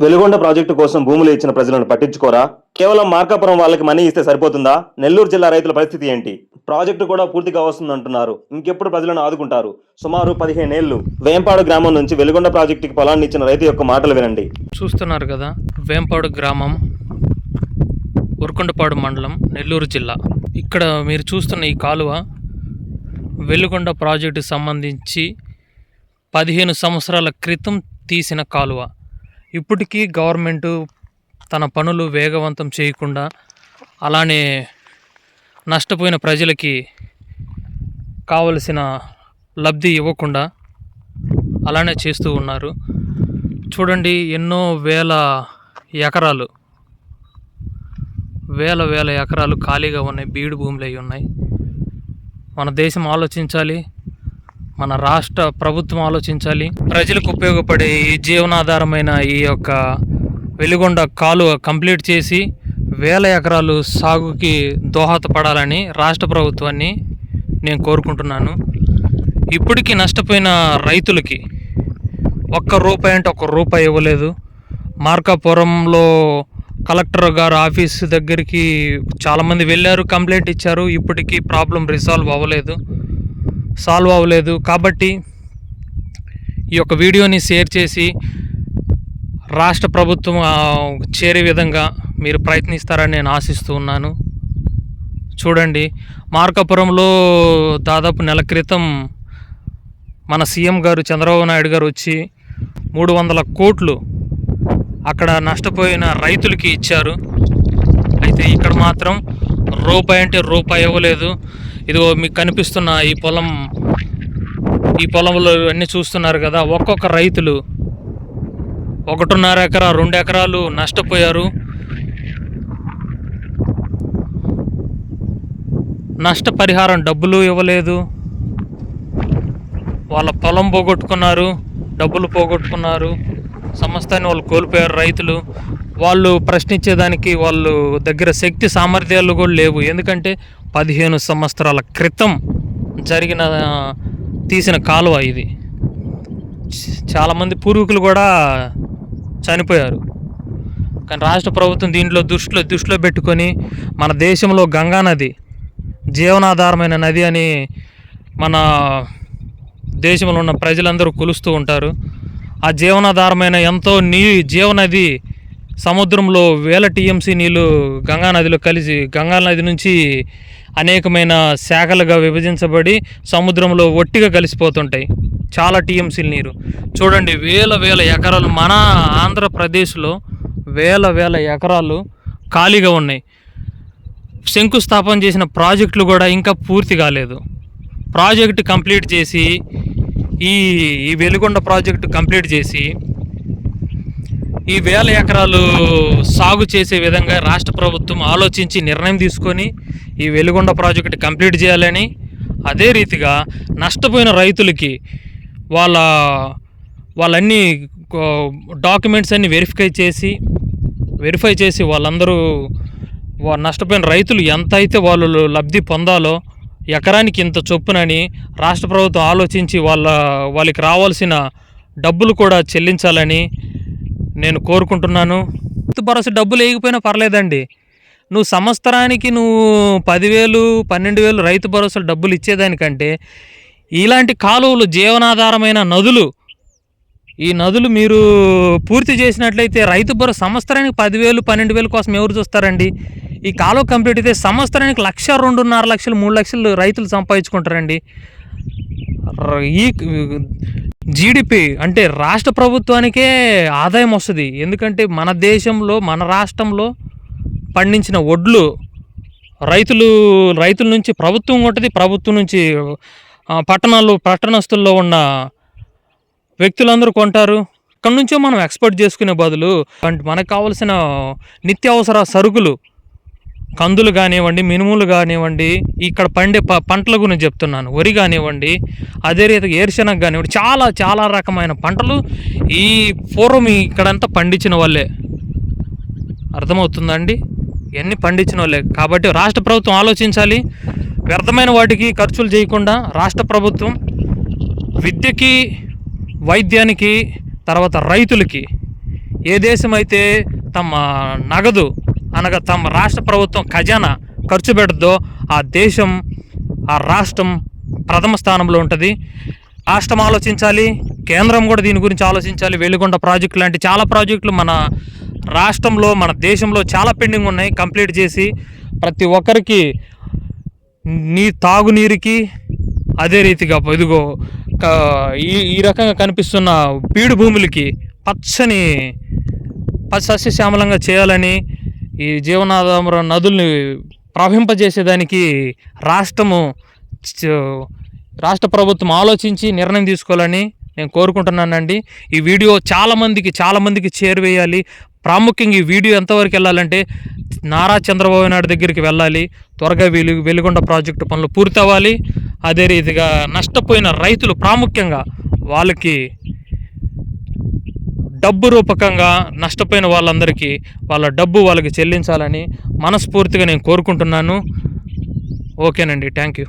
Veligonda project కోసం భూములు ఇచ్చిన ప్రజలను పట్టించుకోరా? కేవలం మార్కాపురం వాళ్ళకి మనీ ఇస్తే సరిపోతుందా? నెల్లూరు జిల్లా రైతుల పరిస్థితి ఏంటి? ప్రాజెక్టు కూడా పూర్తిగా వస్తుందంటున్నారు. ఇంకెప్పుడు ప్రజలను ఆదుకుంటారు? సుమారు 15 ఏళ్లు వేంపాడు గ్రామం నుంచి వెలుగొండ ప్రాజెక్టుకి పొలాన్ని ఇచ్చిన రైతు యొక్క మాటలు వినండి. చూస్తున్నారు కదా, వేంపాడు గ్రామం, ఉరకొండపాడు మండలం, నెల్లూరు జిల్లా. ఇక్కడ మీరు చూస్తున్న ఈ కాలువ వెలుగొండ ప్రాజెక్టుకు సంబంధించి 15 సంవత్సరాల క్రితం తీసిన కాలువ. ఇప్పటికీ గవర్నమెంటు తన పనులు వేగవంతం చేయకుండా, అలానే నష్టపోయిన ప్రజలకి కావలసిన లబ్ధి ఇవ్వకుండా అలానే చేస్తూ ఉన్నారు. చూడండి, ఎన్నో వేల ఎకరాలు ఖాళీగా ఉన్నాయి, బీడు భూములు అయి ఉన్నాయి. మన దేశం ఆలోచించాలి, మన రాష్ట్ర ప్రభుత్వం ఆలోచించాలి. ప్రజలకు ఉపయోగపడే ఈ జీవనాధారమైన ఈ యొక్క వెలుగొండ కాలువ కంప్లీట్ చేసి వేల ఎకరాలు సాగుకి దోహదపడాలని రాష్ట్ర ప్రభుత్వాన్ని నేను కోరుకుంటున్నాను. ఇప్పటికీ నష్టపోయిన రైతులకి ₹1 అంటే ₹1 ఇవ్వలేదు. మార్కాపురంలో కలెక్టర్ గారు ఆఫీస్ దగ్గరికి చాలామంది వెళ్ళారు, కంప్లైంట్ ఇచ్చారు. ఇప్పటికీ ప్రాబ్లం సాల్వ్ అవ్వలేదు. కాబట్టి ఈ యొక్క వీడియోని షేర్ చేసి రాష్ట్ర ప్రభుత్వం చేరే విధంగా మీరు ప్రయత్నిస్తారని నేను ఆశిస్తూ ఉన్నాను. చూడండి, మార్కాపురంలో దాదాపు నెల క్రితం మన సీఎం గారు చంద్రబాబు నాయుడు గారు వచ్చి 300 కోట్లు అక్కడ నష్టపోయిన రైతులకి ఇచ్చారు. అయితే ఇక్కడ మాత్రం ₹1 అంటే ₹1 ఇవ్వలేదు. ఇదిగో మీకు కనిపిస్తున్న ఈ పొలంలో అన్నీ చూస్తున్నారు కదా, ఒక్కొక్క రైతులు 1.5 ఎకరా 2 ఎకరాలు నష్టపోయారు. నష్టపరిహారం డబ్బులు ఇవ్వలేదు. వాళ్ళ పొలం పోగొట్టుకున్నారు, డబ్బులు పోగొట్టుకున్నారు, సమస్తాన్ని వాళ్ళు కోల్పోయారు. రైతులు వాళ్ళు ప్రశ్నించేదానికి వాళ్ళు దగ్గర శక్తి సామర్థ్యాలు కూడా లేవు. ఎందుకంటే 15 సంవత్సరాల క్రితం తీసిన కాలువ ఇది. చాలామంది పూర్వీకులు కూడా చనిపోయారు. కానీ రాష్ట్ర ప్రభుత్వం దీంట్లో దృష్టిలో పెట్టుకొని మన దేశంలో గంగా నది జీవనాధారమైన నది అని మన దేశంలో ఉన్న ప్రజలందరూ కొలుస్తూ ఉంటారు. ఆ జీవనాధారమైన ఎంతో జీవనది సముద్రంలో 1000 టీఎంసీ నీళ్ళు గంగానదిలో కలిసి గంగానది నుంచి అనేకమైన శాఖలుగా విభజించబడి సముద్రంలో ఒట్టిగా కలిసిపోతుంటాయి. చాలా టీఎంసీల నీరు. చూడండి, వేల ఎకరాలు మన ఆంధ్రప్రదేశ్లో వేల ఎకరాలు ఖాళీగా ఉన్నాయి. శంకుస్థాపన చేసిన ప్రాజెక్టులు కూడా ఇంకా పూర్తి కాలేదు. ప్రాజెక్టు కంప్లీట్ చేసి ఈ వెలుగొండ ప్రాజెక్టు కంప్లీట్ చేసి ఈ 1000 ఎకరాలు సాగు చేసే విధంగా రాష్ట్ర ప్రభుత్వం ఆలోచించి నిర్ణయం తీసుకొని ఈ వెలుగొండ ప్రాజెక్టు కంప్లీట్ చేయాలని, అదే రీతిగా నష్టపోయిన రైతులకి వాళ్ళన్నీ డాక్యుమెంట్స్ అన్నీ వెరిఫై చేసి వాళ్ళందరూ నష్టపోయిన రైతులు ఎంత అయితే వాళ్ళు లబ్ధి పొందాలో ఎకరానికి ఇంత చొప్పునని రాష్ట్ర ప్రభుత్వం ఆలోచించి వాళ్ళకి రావాల్సిన డబ్బులు కూడా చెల్లించాలని నేను కోరుకుంటున్నాను. రైతు భరోసా డబ్బులు వేయకపోయినా పర్లేదండి. నువ్వు సంవత్సరానికి 10,000 12,000 రైతు భరోసా డబ్బులు ఇచ్చేదానికంటే ఇలాంటి కాలువలు జీవనాధారమైన ఈ నదులు మీరు పూర్తి చేసినట్లయితే రైతు భరోసా సంవత్సరానికి 10,000 12,000 కోసం ఎవరు చూస్తారండి? ఈ కాలువ కంప్లీట్ అయితే సంవత్సరానికి 1,00,000 2.5 లక్షలు 3 లక్షలు రైతులు సంపాదించుకుంటారండి. ఈ జీడిపి అంటే రాష్ట్ర ప్రభుత్వానికే ఆదాయం వస్తుంది. ఎందుకంటే మన దేశంలో మన రాష్ట్రంలో పండించిన వడ్లు రైతుల నుంచి ప్రభుత్వం ఉంటుంది, ప్రభుత్వం నుంచి పట్టణస్తుల్లో ఉన్న వ్యక్తులందరూ కొంటారు. ఇక్కడ నుంచో మనం ఎక్స్పోర్ట్ చేసుకునే బదులు మనకు కావాల్సిన నిత్యావసర సరుకులు, కందులు కానివ్వండి, మినుములు కానివ్వండి, ఇక్కడ పండే పంటల గురించి చెప్తున్నాను, వరి కానివ్వండి, అదే రీతిగా ఏరుశనగ కానివ్వండి, చాలా రకమైన పంటలు ఈ పూర్వం ఇక్కడంతా పండించిన వాళ్ళే. అర్థమవుతుందండి? ఇవన్నీ పండించిన వాళ్ళే. కాబట్టి రాష్ట్ర ప్రభుత్వం ఆలోచించాలి. వ్యర్థమైన వాటికి ఖర్చులు చేయకుండా రాష్ట్ర ప్రభుత్వం విద్యకి, వైద్యానికి, తర్వాత రైతులకి ఏ దేశం అయితే తమ నగదు అనగా తమ రాష్ట్ర ప్రభుత్వం ఖజానా ఖర్చు పెడద్దో ఆ దేశం, ఆ రాష్ట్రం ప్రథమ స్థానంలో ఉంటుంది. రాష్ట్రం ఆలోచించాలి, కేంద్రం కూడా దీని గురించి ఆలోచించాలి. వెలిగొండ ప్రాజెక్టు లాంటి చాలా ప్రాజెక్టులు మన రాష్ట్రంలో, మన దేశంలో చాలా పెండింగ్ ఉన్నాయి. కంప్లీట్ చేసి ప్రతి ఒక్కరికి తాగునీరుకి, అదే రీతిగా ఇదిగో ఈ రకంగా కనిపిస్తున్న బీడు భూములకి పచ్చని సస్యశ్యామలంగా చేయాలని, ఈ జీవనాధార నదుల్ని ప్రవహింపజేసేదానికి రాష్ట్ర ప్రభుత్వం ఆలోచించి నిర్ణయం తీసుకోవాలని నేను కోరుకుంటున్నానండి. ఈ వీడియో చాలామందికి చేరువేయాలి. ప్రాముఖ్యంగా ఈ వీడియో ఎంతవరకు వెళ్ళాలంటే నారా చంద్రబాబు నాయుడు దగ్గరికి వెళ్ళాలి. త్వరగా వెలిగొండ ప్రాజెక్టు పనులు పూర్తి అవ్వాలి. అదే రీతిగా నష్టపోయిన రైతులు, ప్రాముఖ్యంగా వాళ్ళకి డబ్బు రూపకంగా నష్టపోయిన వాళ్ళందరికీ వాళ్ళ డబ్బు వాళ్ళకి చెల్లించాలని మనస్ఫూర్తిగా నేను కోరుకుంటున్నాను. ఓకేనండి, థ్యాంక్ యూ.